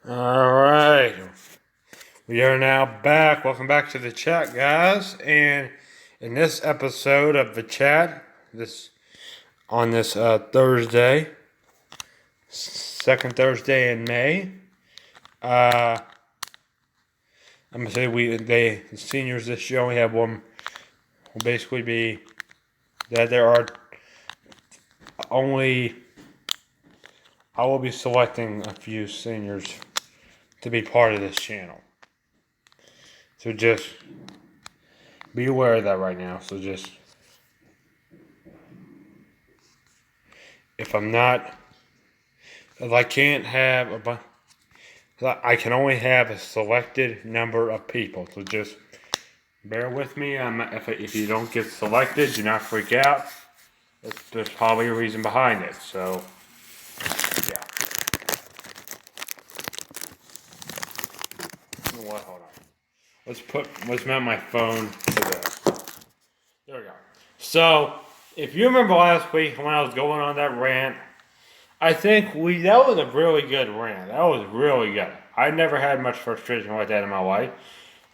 All right, we are now back. Welcome back to the chat, guys. And in this episode of the chat, this Thursday, second Thursday in May, uh, I'm gonna say the seniors this year only have one. Will basically be that there are only. I will be selecting a few seniors to be part of this channel. So just be aware of that right now. So just if I'm not, if I can't have a bunch, I can only have a selected number of people. So just bear with me. If you don't get selected, do not freak out. There's probably a reason behind it. So yeah. You know what? Hold on. Let's mount my phone to this. There we go. So if you remember last week when I was going on that rant, I think that was a really good rant. That was really good. I never had much frustration like that in my life.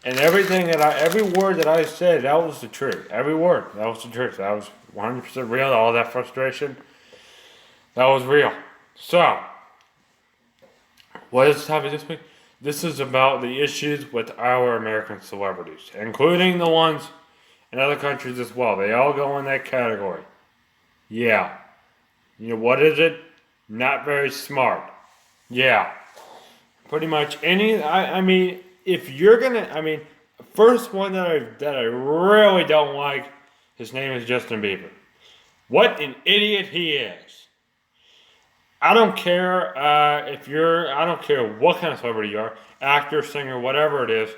And every word that I said, that was the truth. Every word, that was the truth. That was 100% real. All that frustration, that was real. So, what is the topic this week? This is about the issues with our American celebrities, including the ones in other countries as well. They all go in that category. Yeah. You know, what is it? Not very smart. Yeah. Pretty much I mean, if you're gonna, I mean, first one that I really don't like, his name is Justin Bieber. What an idiot he is. I don't care I don't care what kind of celebrity you are, actor, singer, whatever it is.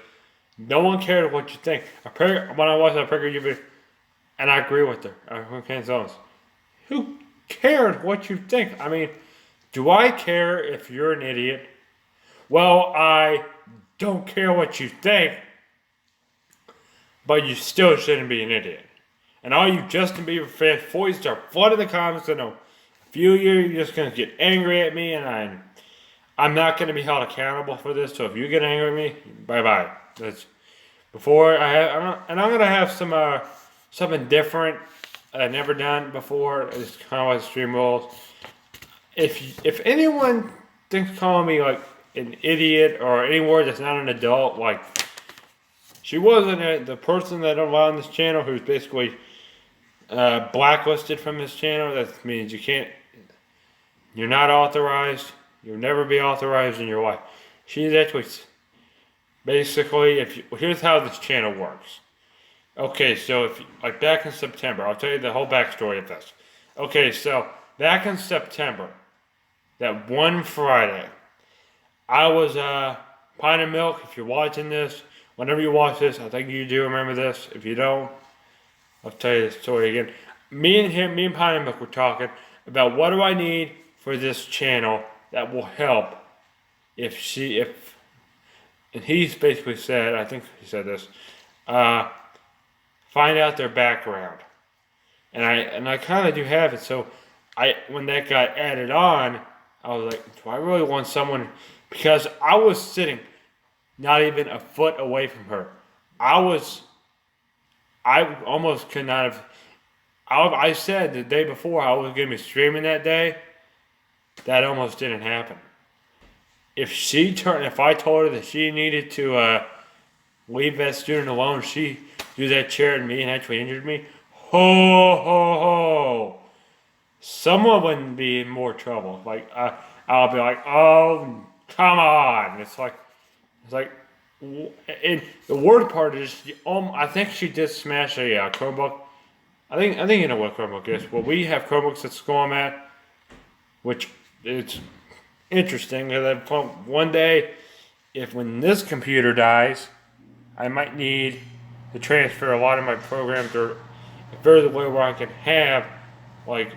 No one cares what you think. When I watched that picture, and I agree with her. Who cares what you think? I mean, do I care if you're an idiot? Well, I don't care what you think, but you still shouldn't be an idiot. And all you Justin Bieber fans, before you start flooding the comments, in a few years you're just gonna get angry at me, and I'm not gonna be held accountable for this. So if you get angry at me, bye bye. That's before I'm gonna have something different I've never done before. It's kind of like stream rules. If anyone thinks calling me like an idiot or any word that's not an adult, like she wasn't the person that allowed this channel who's basically blacklisted from this channel. That means you're not authorized. You'll never be authorized in your life. She's actually basically, here's how this channel works. Okay, so like back in September, I'll tell you the whole backstory of this. Okay, so back in September, that one Friday, I was Pine and Milk. If you're watching this, whenever you watch this, I think you do remember this. If you don't, I'll tell you the story again. Me and Pine and Milk were talking about what do I need for this channel that will help and he's basically said, I think he said this, find out their background. And I kind of do have it. So when that got added on, I was like, do I really want someone? Because I was sitting not even a foot away from her. I almost could not have. I said the day before I was going to be streaming that day. That almost didn't happen. If I told her that she needed to leave that student alone, she used that chair at me and actually injured me. Ho ho ho! Someone wouldn't be in more trouble. Like I'll be like, oh come on! It's like, and the word part is, I think she did smash a Chromebook. I think you know what a Chromebook is. Well, we have Chromebooks at school I'm at, which it's interesting because one day, when this computer dies, I might need to transfer a lot of my programs or further way where I can have like.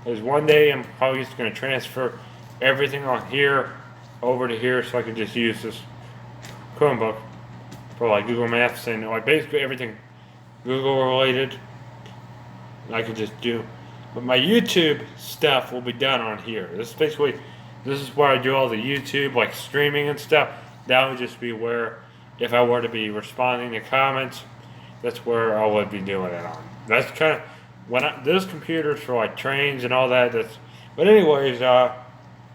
Because one day I'm probably just going to transfer everything on here over to here so I can just use this Chromebook for like Google Maps and like basically everything Google related. I can just do. But my YouTube stuff will be done on here. This is basically this is where I do all the YouTube, like streaming and stuff. That would just be where, if I were to be responding to comments, that's where I would be doing it on. That's kind of there's computers for like trains and all that. But anyways,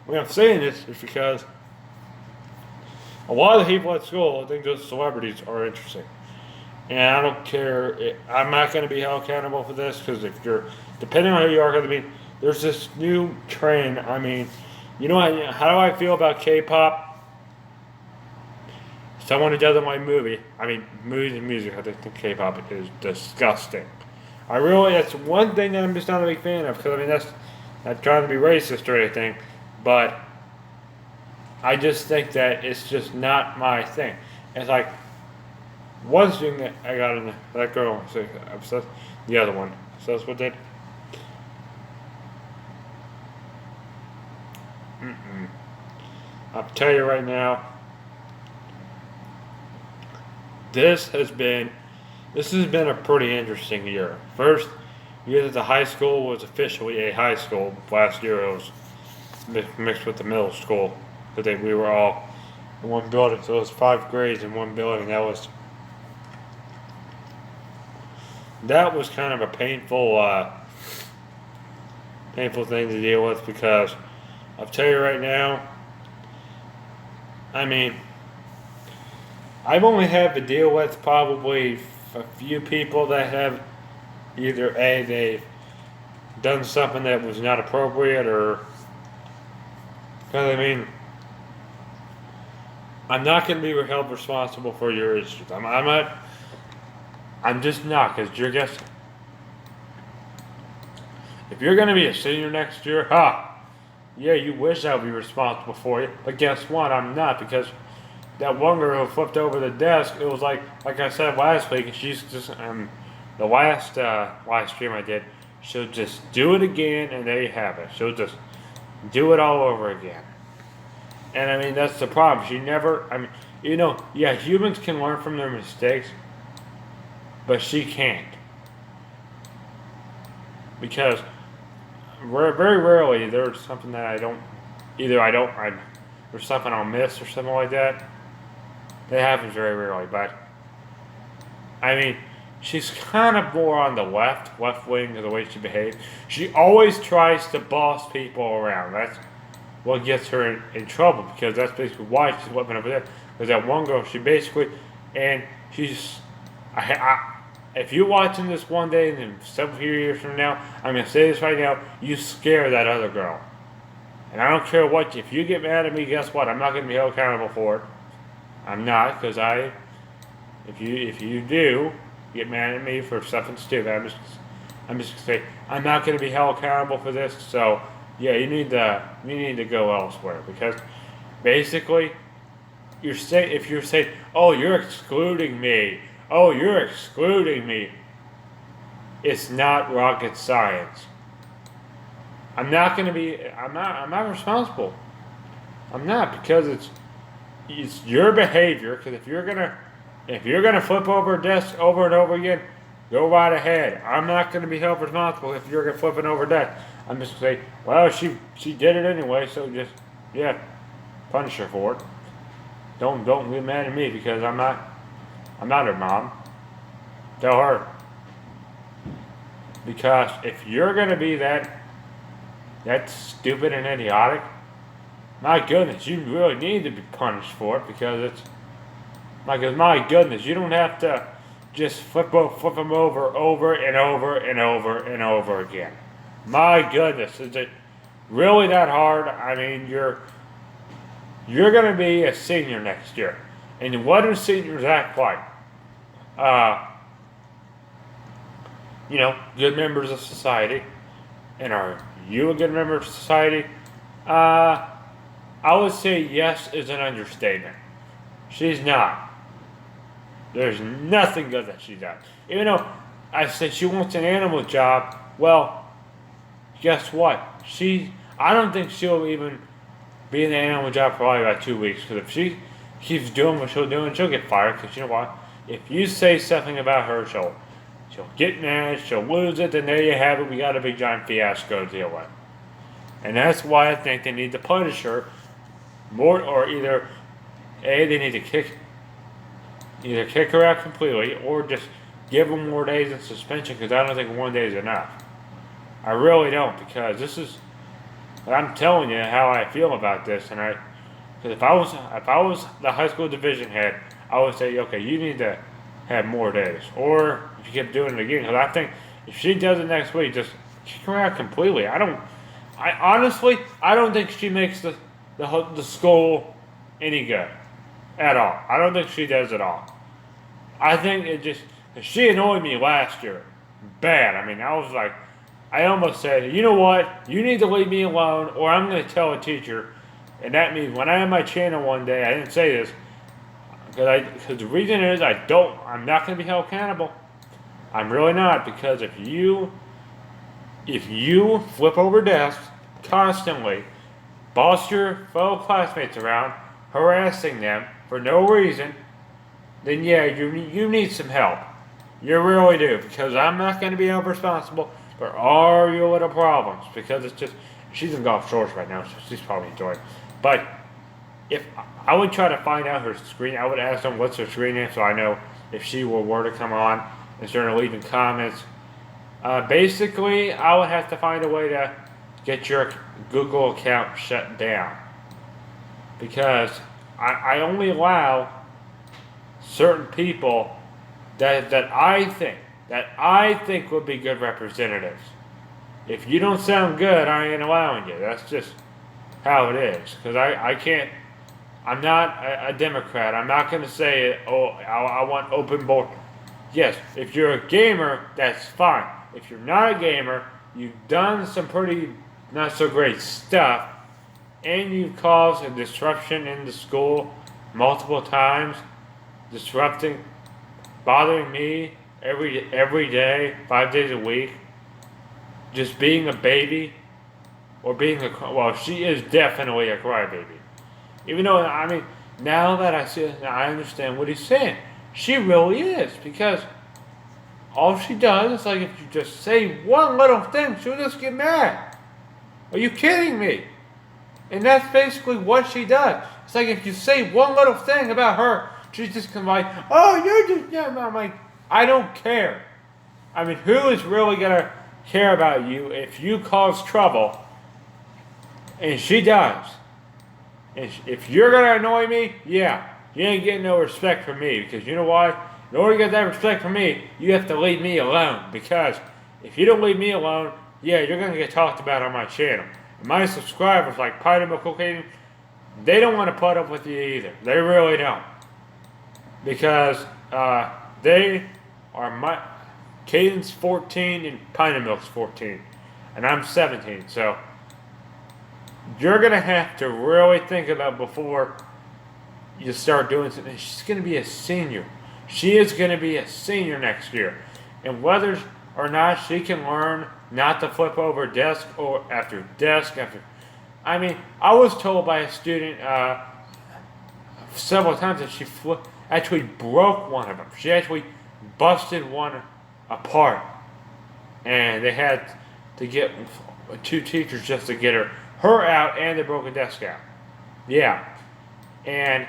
when I'm saying this is because a lot of the people at school think those celebrities are interesting. And I don't care. I'm not going to be held accountable for this because if you're, depending on who you are, going to be, there's this new trend. I mean, you know how do I feel about K-pop? Someone who doesn't like movies and music, I think K-pop is disgusting. That's one thing that I'm just not a big fan of because that's not trying to be racist or anything, but I just think that it's just not my thing. It's like one thing that I got in that girl, so obsessed, the other one, obsessed with it. I'll tell you right now, this has been a pretty interesting year. First year that the high school was officially a high school. Last year it was mixed with the middle school. But we were all in one building, so it was 5 grades in one building. That was kind of a painful thing to deal with because I'll tell you right now, I mean, I've only had to deal with probably a few people that have either they've done something that was not appropriate or, because I mean, I'm not going to be held responsible for your issues. I'm just not, because you're just, if you're going to be a senior next year, yeah, you wish I would be responsible for you, but guess what? I'm not, because that one girl who flipped over the desk, it was like I said last week, and she's just, the last live stream I did, she'll just do it again, and there you have it. She'll just do it all over again. And I mean, that's the problem. Yeah, humans can learn from their mistakes, but she can't. Because very rarely there's something that there's something I'll miss or something like that. That happens very rarely, but I mean, she's kind of more on the left wing of the way she behaves. She always tries to boss people around. That's what gets her in trouble, because that's basically why she's flipping over there. Because that one girl, if you're watching this one day and then several years from now, I'm going to say this right now, you scare that other girl. And I don't care if you get mad at me, guess what? I'm not going to be held accountable for it. I'm not, because if you do get mad at me for something stupid, I'm just going to say, I'm not going to be held accountable for this, so yeah, you need to go elsewhere, because basically, if you're saying, oh, you're excluding me, it's not rocket science. I'm not responsible. I'm not, because it's your behavior. Because if you're gonna flip over a desk over and over again, go right ahead. I'm not gonna be held responsible if you're flipping over a desk. I'm just gonna say, well, she did it anyway, so just punish her for it. Don't get mad at me, because I'm not her mom. Tell her. Because if you're gonna be that stupid and idiotic, my goodness, you really need to be punished for it, because my goodness, you don't have to just flip them over and over again. My goodness, is it really that hard? I mean, you're going to be a senior next year, and what do seniors act like? Good members of society. And are you a good member of society? I would say yes is an understatement. She's not. There's nothing good that she does. Even though I say she wants an animal job, well, guess what? I don't think she'll even be in the animal job for probably about 2 weeks. Because if she keeps doing what she'll do, she'll get fired. Because you know what? If you say something about her, she'll get mad, she'll lose it, then there you have it. We got a big giant fiasco to deal with. And that's why I think they need to punish her more, or either they need to kick her out completely, or just give them more days in suspension, because I don't think 1 day is enough. I really don't, because I'm telling you how I feel about this, because if I was the high school division head, I would say, okay, you need to have more days, or if you keep doing it again, because I think if she does it next week, just kick her out completely. I honestly don't think she makes the school any good at all. I don't think she does at all. I think she annoyed me last year bad. I mean, I almost said, you know what, you need to leave me alone, or I'm going to tell a teacher. And that means when I have my channel one day, I didn't say this, because the reason is I'm not going to be held accountable. I'm really not, because if you flip over desks constantly, boss your fellow classmates around, harassing them for no reason, then yeah, you need some help. You really do, because I'm not going to be held responsible for all your little problems, because she's in Gulf Shores right now, so she's probably enjoying it. But if I would try to find out her screen, I would ask them what's her screen name, so I know if she were to come on and start leaving comments. Basically, I would have to find a way to get your Google account shut down, because I only allow certain people that I think would be good representatives. If you don't sound good, I ain't allowing you. That's just how it is. Because I can't. I'm not a Democrat. I'm not going to say, oh, I want open board. Yes, if you're a gamer, that's fine. If you're not a gamer, you've done some pretty not so great stuff, and you've caused a disruption in the school multiple times, bothering me every day, 5 days a week, just being a baby, or she is definitely a crybaby. Even though, I mean, now that I understand what he's saying. She really is, because all she does is, like, if you just say one little thing, she'll just get mad. Are you kidding me? And that's basically what she does. It's like if you say one little thing about her, she's just kind of like, oh, you're just, yeah, I'm like, I don't care. I mean, who is really going to care about you if you cause trouble? And she does. And if you're going to annoy me, yeah, you ain't getting no respect from me, because you know why? In order to get that respect from me, you have to leave me alone, because if you don't leave me alone, yeah, you're going to get talked about on my channel. And my subscribers, like Pineapple Cocaine, they don't want to put up with you either. They really don't. Because they are Caden's 14 and Pineapple's 14. And I'm 17, so you're going to have to really think about before you start doing something. She's going to be a senior. She is going to be a senior next year. And whether or not she can learn not to flip over desk after desk after... I mean, I was told by a student several times that she actually broke one of them. She actually busted one apart. And they had to get 2 teachers just to get her out and the broken desk out. Yeah. And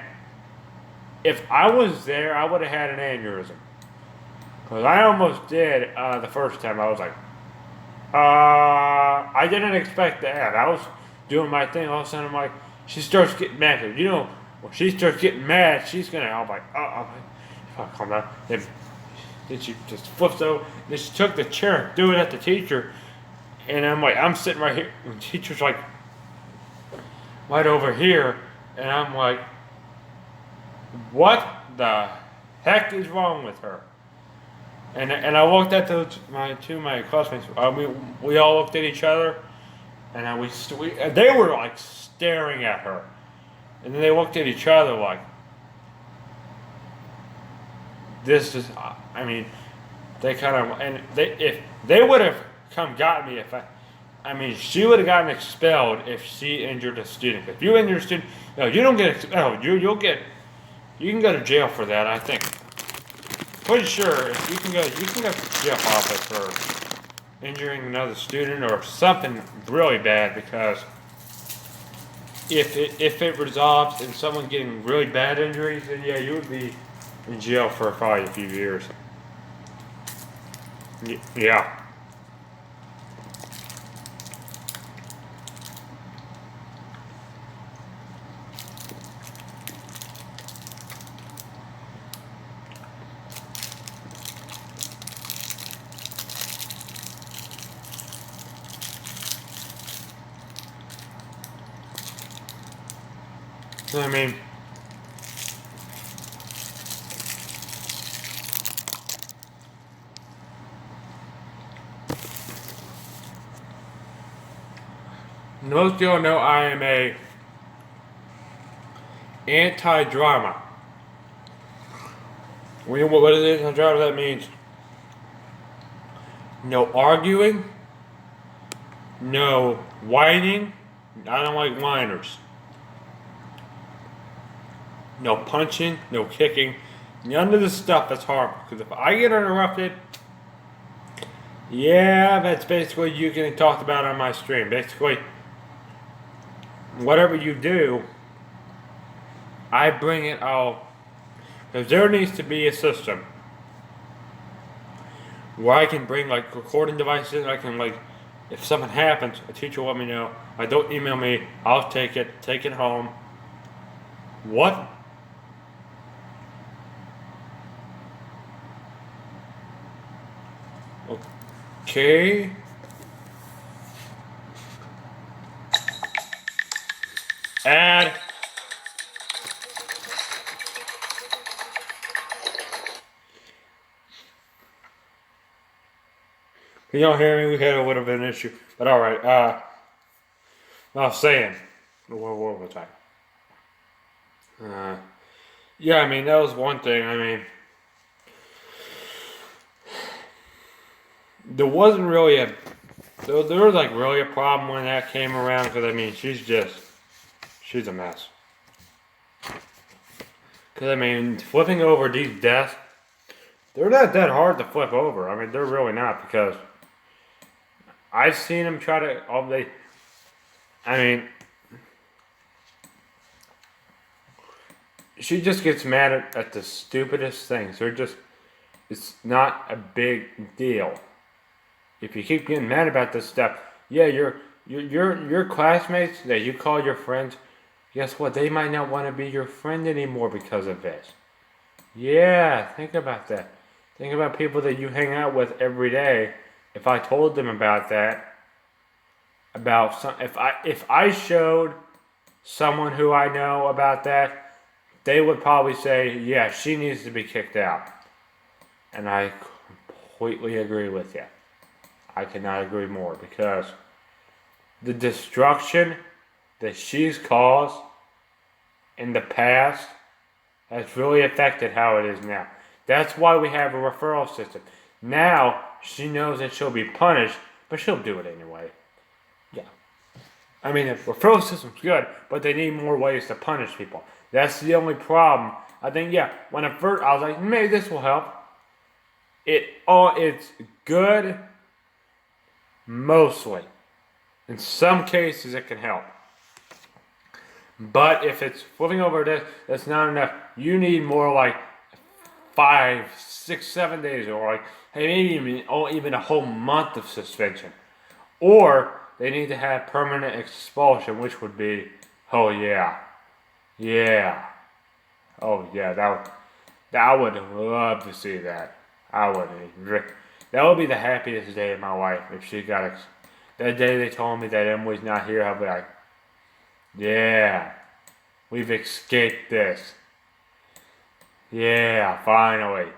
if I was there, I would have had an aneurysm. Because I almost did the first time. I was like, I didn't expect that. I was doing my thing. All of a sudden, I'm like, she starts getting mad. You know, when she starts getting mad, she's going to, I'm like, if I calm down. Then she just flips over. Then she took the chair and threw it at the teacher. And I'm like, I'm sitting right here. And the teacher's like, right over here. And I'm like, what the heck is wrong with her? And I walked out to my classmates. We all looked at each other, and they were like staring at her, and then they looked at each other like, this is. I mean, they kind of if they would have got me she would have gotten expelled if she injured a student. If you injure a student, no, you don't get expelled. You can go to jail for that. I think. Pretty sure if you can go to jail office for injuring another student or something really bad, because if it resolves in someone getting really bad injuries, then yeah, you would be in jail for probably a few years. Yeah. I mean, most people know I am a anti-drama. What is anti-drama? That means no arguing, no whining. I don't like whiners. No punching, no kicking, none of this stuff that's harmful. Because if I get interrupted, yeah, that's basically you getting talked about on my stream. Basically, whatever you do, I bring it all. Because there needs to be a system where I can bring like recording devices. I can like, if something happens, a teacher will let me know. Don't email me. I'll take it home. What? Okay. Add. You don't hear me? We had a little bit of an issue. But alright, I was saying. What was I? Yeah, I mean, that was one thing. I mean, there wasn't really there was like really a problem when that came around, because I mean, she's a mess. Because I mean, flipping over these desks, they're not that hard to flip over. I mean, they're really not, because I've seen them try to, I mean, she just gets mad at the stupidest things. It's not a big deal. If you keep getting mad about this stuff, yeah, your classmates that you call your friends, guess what? They might not want to be your friend anymore because of this. Yeah, think about that. Think about people that you hang out with every day. If I told them about that, if I showed someone who I know about that, they would probably say, yeah, she needs to be kicked out. And I completely agree with you. I cannot agree more, because the destruction that she's caused in the past has really affected how it is now. That's why we have a referral system. Now, she knows that she'll be punished, but she'll do it anyway. Yeah. I mean, the referral system's good, but they need more ways to punish people. That's the only problem. I think, yeah, when I first, I was like, maybe this will help. It's good, mostly. In some cases, it can help. But if it's flipping over this, that's not enough. You need more like 5, 6, 7 days, or like, hey, maybe even a whole month of suspension. Or they need to have permanent expulsion, which would be, oh yeah, oh yeah, I would love to see that. I would. That would be the happiest day of my life if she got. That day they told me that Emily's not here, I'll be like, yeah, we've escaped this. Yeah, finally,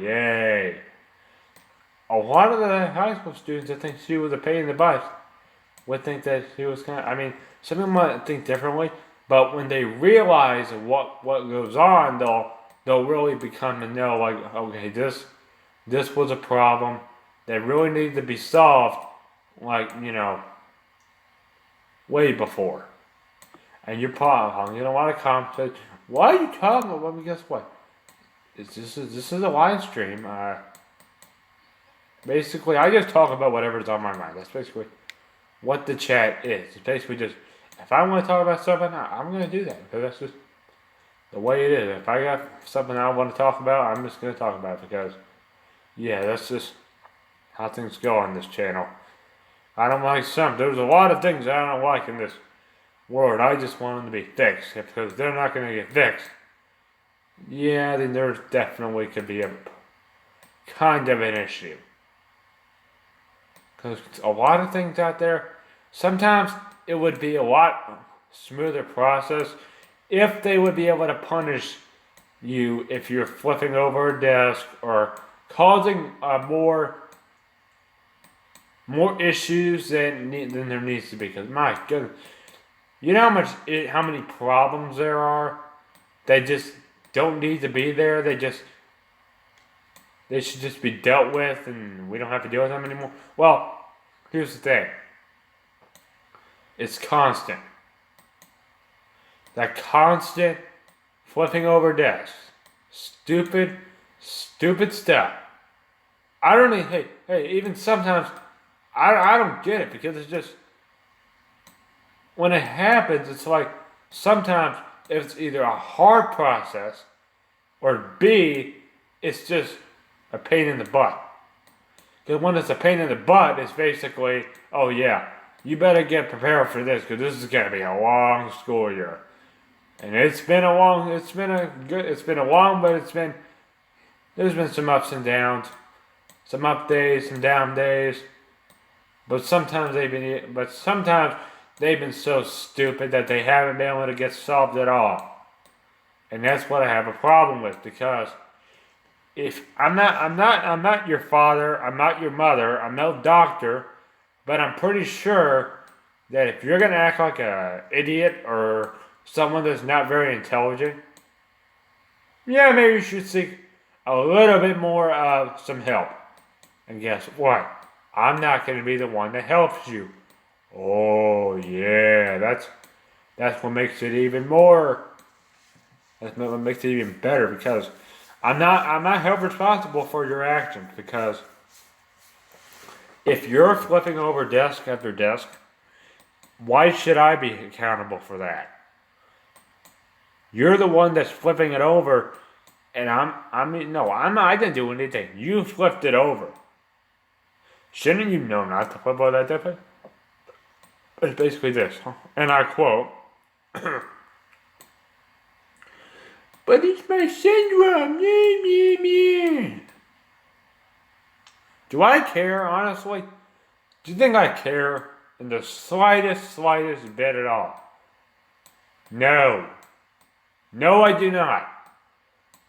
yay. A lot of the high school students that think she was a pain in the butt would think that she was kind of, I mean, some of them might think differently, but when they realize what goes on, they'll really become to know, like, okay, this was a problem that really needed to be solved, like, way before. And you're probably getting a lot of comments. Why are you talking about me? Guess what? This is a live stream. Basically, I just talk about whatever's on my mind. That's basically what the chat is. It's basically just, if I want to talk about something, I'm going to do that. Because that's just the way it is. If I got something I want to talk about, I'm just going to talk about it. Because, yeah, that's just how things go on this channel. I don't like some. There's a lot of things I don't like in this world. I just want them to be fixed. Because they're not going to get fixed. Yeah, then there definitely could be a kind of an issue. Because a lot of things out there, sometimes it would be a lot smoother process if they would be able to punish you if you're flipping over a desk or causing more issues than there needs to be. Because my goodness, you know how many problems there are that just don't need to be there. They should just be dealt with, and we don't have to deal with them anymore. Well, here's the thing. It's constant. That constant flipping over desks. Stupid stuff. I don't even, hey, even sometimes, I don't get it, because it's just, when it happens, it's like, sometimes it's either a hard process, or B, it's just a pain in the butt. Because when it's a pain in the butt, it's basically, oh yeah, you better get prepared for this, because this is going to be a long school year. And there's been some ups and downs, some up days, some down days. But sometimes they've been so stupid that they haven't been able to get solved at all. And that's what I have a problem with, because if I'm not your father, I'm not your mother, I'm no doctor, but I'm pretty sure that if you're gonna act like an idiot or someone that's not very intelligent, yeah, maybe you should seek a little bit more of some help. And guess what? I'm not gonna be the one that helps you. Oh yeah, that's what makes it even more. That's what makes it even better, because I'm not held responsible for your actions, because if you're flipping over desk after desk, why should I be accountable for that? You're the one that's flipping it over, and I didn't do anything. You flipped it over. Shouldn't you know not to flip over that desk? It's basically this, and I quote, "But it's my syndrome, yeah. Do I care, honestly? Do you think I care in the slightest bit at all? No. No, I do not.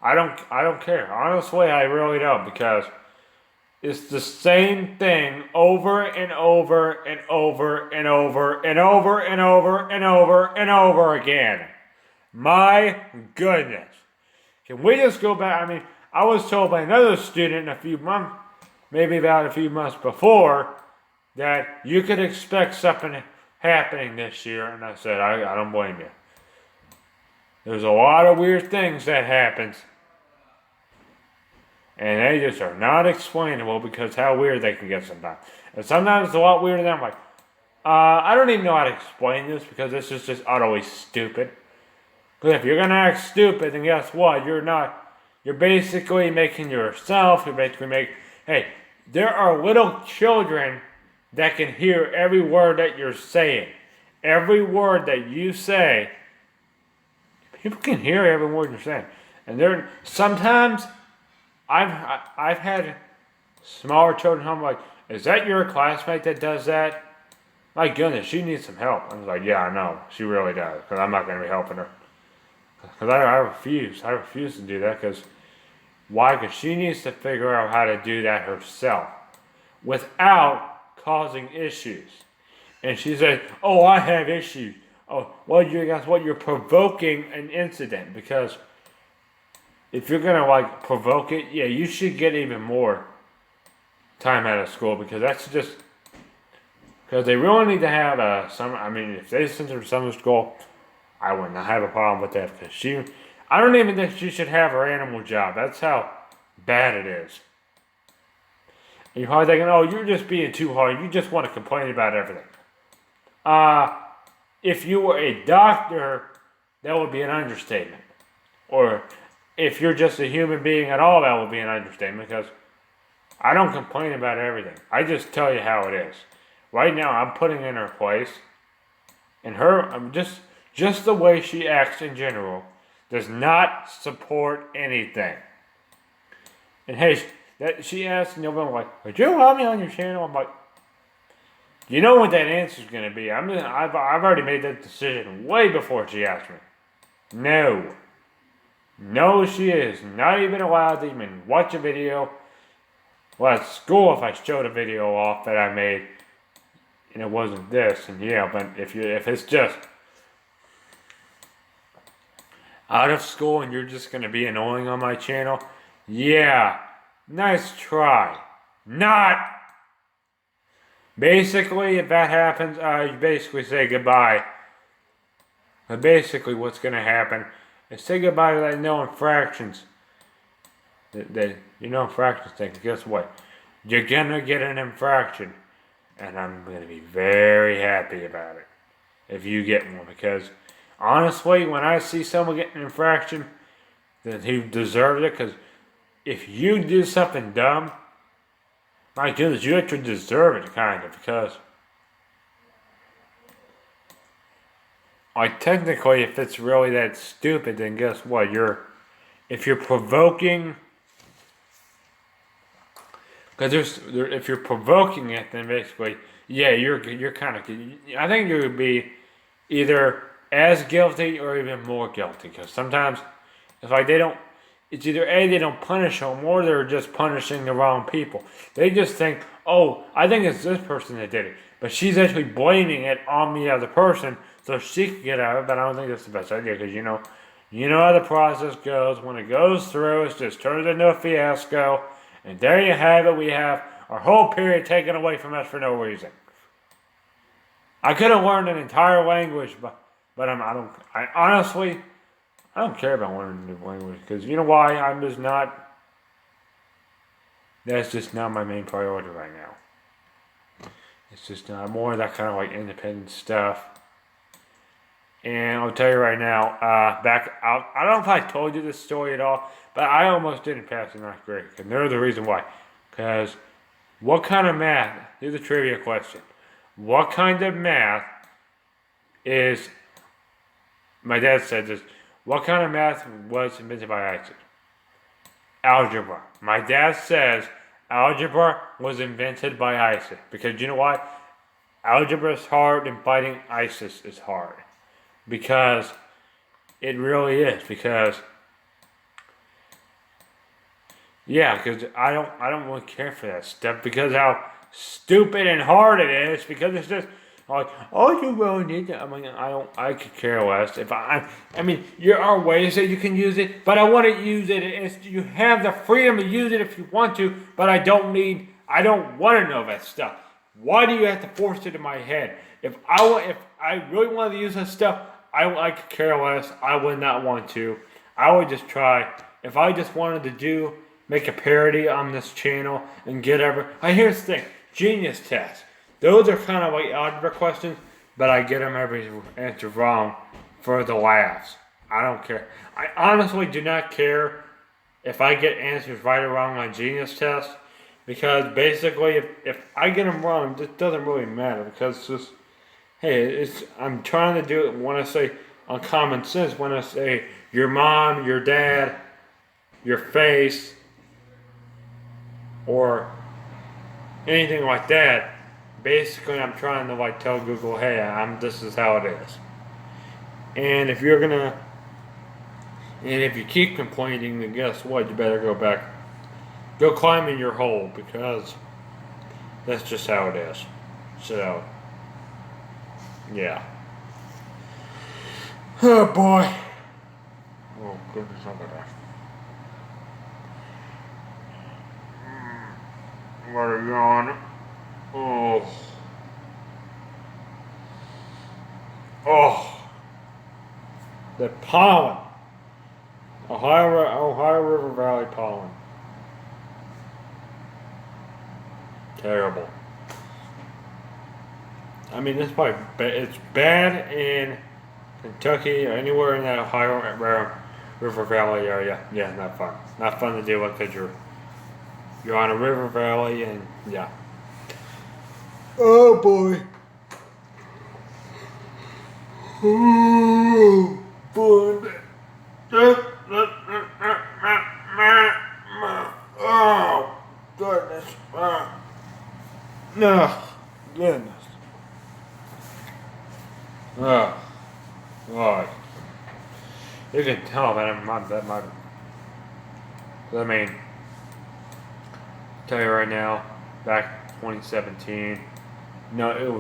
I don't care. Honestly, I really don't, because it's the same thing over and over and over and over and over and over and over and over again. My goodness. Can we just go back? I mean, I was told by another student maybe about a few months before, that you could expect something happening this year, and I said, I don't blame you. There's a lot of weird things that happens, and they just are not explainable, because how weird they can get sometimes. And sometimes it's a lot weirder than I'm like, I don't even know how to explain this, because this is just utterly stupid. But if you're gonna act stupid, then guess what? You're basically making yourself, hey, there are little children that can hear every word that you're saying. Every word that you say, people can hear every word you're saying. And sometimes I've had smaller children home like, is that your classmate that does that? My goodness, she needs some help. I was like, yeah, I know. She really does, because I'm not going to be helping her. Because I refuse. I refuse to do that, because why? Because she needs to figure out how to do that herself without causing issues. And she said, oh, I have issues. Oh, well, guess what? You're provoking an incident, because if you're going to provoke it, yeah, you should get even more time out of school, because that's just, because they really need to have if they send her to summer school, I would not have a problem with that, because I don't even think she should have her animal job. That's how bad it is. And you're probably thinking, oh, you're just being too hard. You just want to complain about everything. If you were a doctor, that would be an understatement. Or if you're just a human being at all, that would be an understatement because I don't complain about everything. I just tell you how it is. Right now, I'm putting in her place, and I'm just the way she acts in general does not support anything. And hey, she asked November like, "Would you allow me on your channel?" I'm like, you know what that answer is going to be. I've already made that decision way before she asked me. No. No, she is not even allowed to even watch a video. Well, at school, if I showed a video off that I made, and it wasn't this, and yeah, but if it's just out of school and you're just going to be annoying on my channel, yeah, nice try. Not. Basically, if that happens, you basically say goodbye. But basically, what's going to happen is say goodbye to that no infractions. Infractions thing. Guess what? You're going to get an infraction. And I'm going to be very happy about it if you get one. Because honestly, when I see someone get an infraction, then he deserves it. Because if you do something dumb, my goodness, you actually deserve it, kind of, because like technically, if it's really that stupid, then guess what? If you're provoking, because if you're provoking it, then basically, yeah, you're kind of. I think you would be either as guilty or even more guilty, because sometimes it's like they don't. It's either A, they don't punish them, or they're just punishing the wrong people. They just think, oh, I think it's this person that did it. But she's actually blaming it on the other person so she can get out of it. But I don't think that's the best idea because you know how the process goes. When it goes through, it just turns into a fiasco. And there you have it. We have our whole period taken away from us for no reason. I could have learned an entire language, but I honestly... I don't care about learning a new language because you know why? That's just not my main priority right now. It's just not more of that kind of like independent stuff. And I'll tell you right now, I don't know if I told you this story at all, but I almost didn't pass the ninth grade. And there's the reason why. Because what kind of math, here's a trivia question. What kind of math is, my dad said this, what kind of math was invented by Isaac? Algebra. My dad says algebra was invented by Isaac. Because you know why? Algebra is hard and fighting ISIS is hard. Because it really is. Because I don't really care for that stuff. Because how stupid and hard it is. Because it's just like, oh, you really need to. I could care less. There are ways that you can use it, but I want to use it. You have the freedom to use it if you want to, but I don't want to know that stuff. Why do you have to force it in my head? If I really wanted to use that stuff, I could care less. I would not want to. I would just try. If I just wanted to make a parody on this channel and get here's the thing, Genius Test. Those are kind of like algebra questions, but I get them every answer wrong for the laughs. I don't care. I honestly do not care if I get answers right or wrong on Genius Test, because basically if I get them wrong, it doesn't really matter, because it's just, hey, I'm trying to do it when I say on common sense, when I say your mom, your dad, your face, or anything like that. Basically, I'm trying to tell Google, hey, this is how it is. And if you keep complaining, then guess what? You better go climb in your hole, because that's just how it is. So, yeah. Oh boy. Oh goodness, I'm gonna. What are you on? Oh, the pollen. Ohio River Valley pollen. Terrible. I mean, it's bad in Kentucky or anywhere in that Ohio River Valley area. Yeah, not fun. Not fun to deal with because you're on a river valley and yeah. Oh boy. Oh boy. Oh goodness. No goodness. Oh God. You can tell that I mean, tell you right now, back 2017. No, it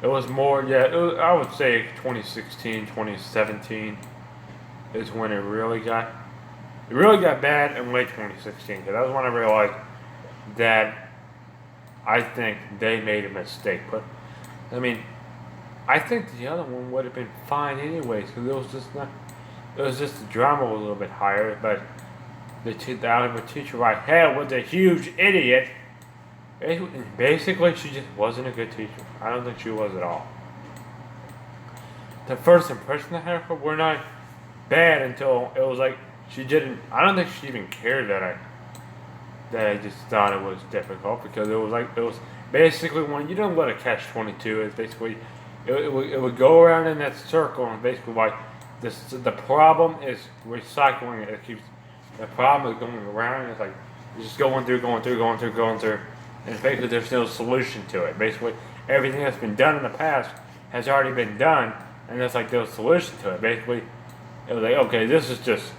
was more. Yeah, I would say 2016, 2017 is when it really got bad in late 2016. Because that was when I realized that I think they made a mistake. But I mean, I think the other one would have been fine anyways because it was just the drama was a little bit higher. But the algebra teacher I had was a huge idiot. Basically, she just wasn't a good teacher. I don't think she was at all. The first impression I had of her were not bad until it was like she didn't. I don't think she even cared that I just thought it was difficult because it was basically when you don't let a catch-22. It's basically it would go around in that circle and basically like the problem is recycling. The problem is going around. And it's like it's just going through. And basically, there's no solution to it. Basically, everything that's been done in the past has already been done, and there's like no solution to it. Basically, it was like, okay, this is just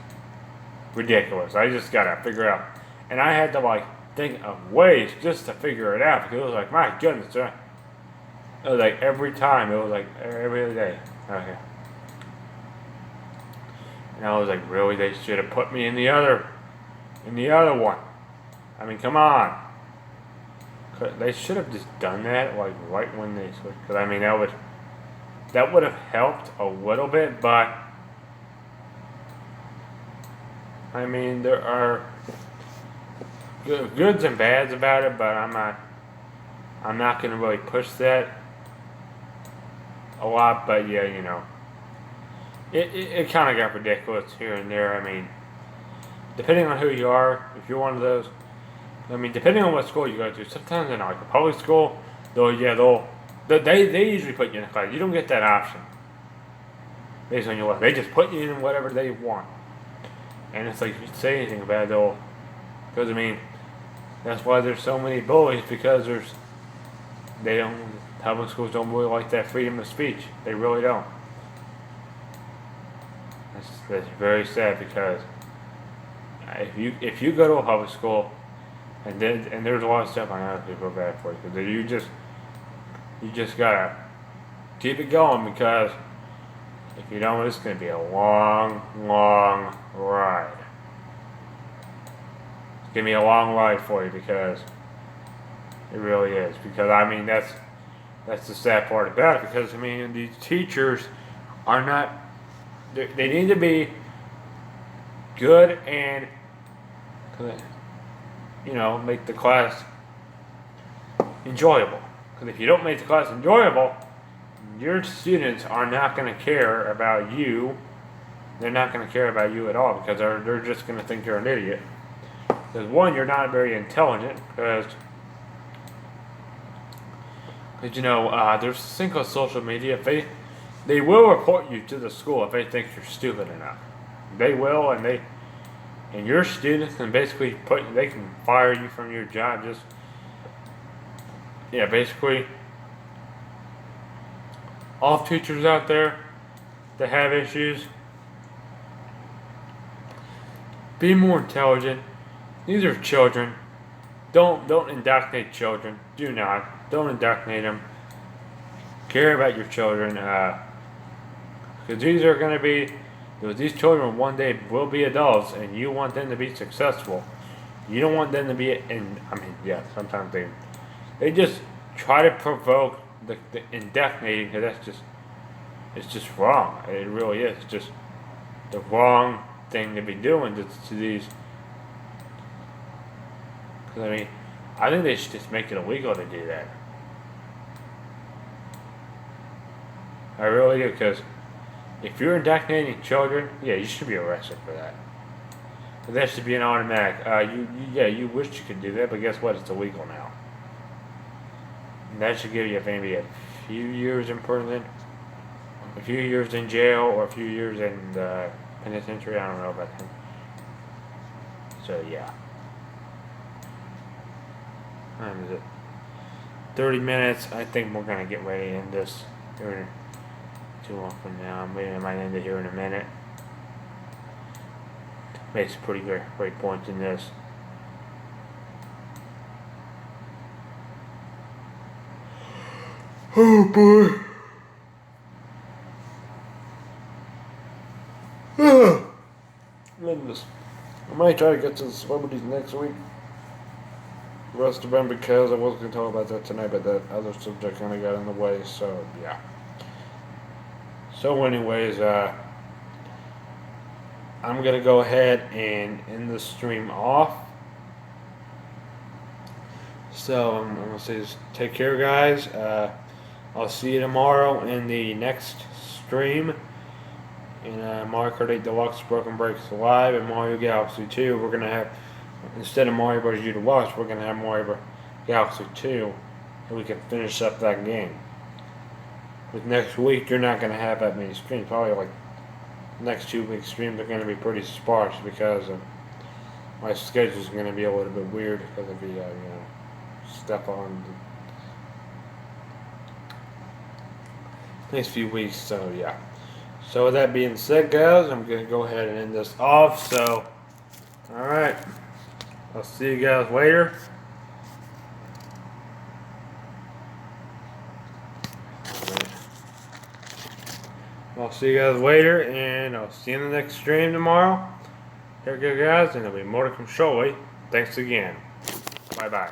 ridiculous. I just gotta figure it out, and I had to like think of ways just to figure it out because it was like, my goodness, it was like every time. It was like every other day. Okay, and I was like, really, they should have put me in the other one. I mean, come on. They should have just done that like right when they switched. Because I mean that would have helped a little bit, but I mean there are goods and bads about it. But I'm not gonna really push that a lot. But yeah, it kind of got ridiculous here and there. I mean, depending on who you are, if you're one of those. I mean, depending on what school you go to, sometimes in like a public school, they usually put you in a class. You don't get that option based on your level. They just put you in whatever they want, and it's like if you say anything about it, because I mean, that's why there's so many bullies because public schools don't really like that freedom of speech. They really don't. That's very sad because if you go to a public school. And there's a lot of stuff I know people are bad for you because you just gotta keep it going because if you don't, it's gonna be a long, long ride. It's gonna be a long ride for you because it really is. Because I mean that's the sad part about it because I mean these teachers are not. They need to be good and. Make the class enjoyable. Because if you don't make the class enjoyable, your students are not going to care about you. They're not going to care about you at all because they're just going to think you're an idiot. Because one, you're not very intelligent. Because there's this thing called social media. They will report you to the school if they think you're stupid enough. They will, and your students can basically they can fire you from your job basically all teachers out there that have issues, be more intelligent. These are children. Don't indoctrinate children. Don't indoctrinate them. Care about your children, because these are going to be. Because these children one day will be adults, and you want them to be successful. You don't want them to be. Sometimes they just try to provoke the indoctrinating, because it's just wrong. It really is. It's just the wrong thing to be doing to these. Because I mean, I think they should just make it illegal to do that. I really do, because if you're indoctrinating children, yeah, you should be arrested for that. But that should be an automatic. You wish you could do that, but guess what? It's illegal now. And that should give you maybe a few years in prison, a few years in jail, or a few years in the penitentiary. I don't know about that. So yeah. What time is it? 30 minutes. I think we're gonna get ready to end this. Here too long from now. I might end it here in a minute. Makes pretty great points in this. Oh boy. I might try to get to the celebrities next week. The rest of them, because I wasn't going to talk about that tonight, but that other subject kind of got in the way, so yeah. So anyways, I'm going to go ahead and end the stream off. So I'm going to say just take care, guys. I'll see you tomorrow in the next stream. In Mario Kart 8 Deluxe Broken Breaks Live and Mario Galaxy 2, we're going to have, instead of Mario Bros. U Deluxe, we're going to have Mario Galaxy 2, and we can finish up that game. With next week, you're not going to have that many streams. Probably like next 2 week streams are going to be pretty sparse because my schedule is going to be a little bit weird because of the stuff on the next few weeks. So yeah. So with that being said, guys, I'm going to go ahead and end this off. So, alright. I'll see you guys later. I'll see you guys later, and I'll see you in the next stream tomorrow. Here we go, guys, and there'll be more to come shortly. Thanks again. Bye-bye.